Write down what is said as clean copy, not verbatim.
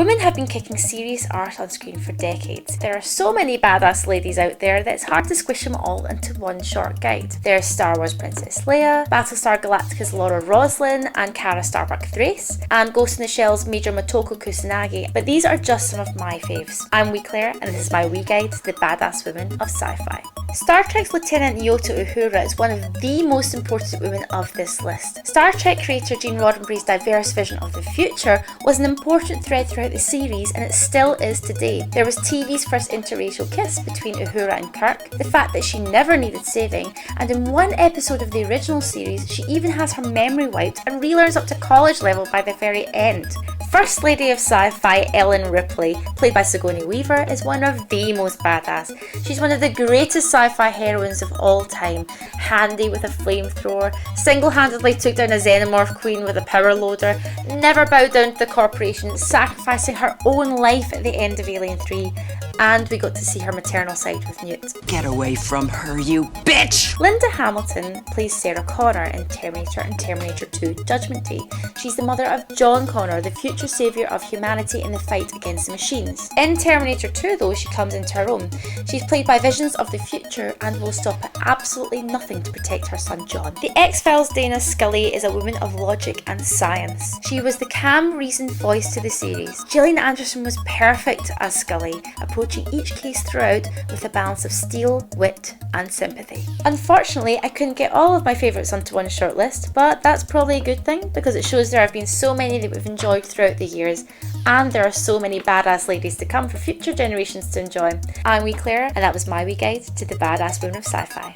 Women have been kicking serious arse on screen for decades. There are so many badass ladies out there that it's hard to squish them all into one short guide. There's Star Wars Princess Leia, Battlestar Galactica's Laura Roslin and Kara Starbuck Thrace, and Ghost in the Shell's Major Motoko Kusanagi, but these are just some of my faves. I'm Wee Claire, and this is my wee guide to the badass women of sci-fi. Star Trek's Lieutenant Nyoto Uhura is one of the most important women of this list. Star Trek creator Gene Roddenberry's diverse vision of the future was an important thread throughout the series, and it still is today. There was TV's first interracial kiss between Uhura and Kirk, the fact that she never needed saving, and in one episode of the original series she even has her memory wiped and relearns up to college level by the very end. First Lady of Sci-Fi Ellen Ripley, played by Sigourney Weaver, is one of the most badass. She's one of the greatest sci-fi heroines of all time, handy with a flamethrower, single-handedly took down a Xenomorph Queen with a power loader, never bowed down to the corporation, sacrificing her own life at the end of Alien 3, and we got to see her maternal side with Newt. Get away from her, you bitch! Linda Hamilton plays Sarah Connor in Terminator and Terminator 2 Judgment Day. She's the mother of John Connor, the future saviour of humanity in the fight against the machines. In Terminator 2 though, she comes into her own. She's played by visions of the future and will stop at absolutely nothing to protect her son John. The X-Files Dana Scully is a woman of logic and science. She was the calm, reasoned voice to the series. Gillian Anderson was perfect as Scully, approaching each case throughout with a balance of steel, wit and sympathy. Unfortunately, I couldn't get all of my favourites onto one short list, but that's probably a good thing because it shows there have been so many that we've enjoyed throughout the years, and there are so many badass ladies to come for future generations to enjoy. I'm Wee Claire, and that was my wee guide to the badass women of sci-fi.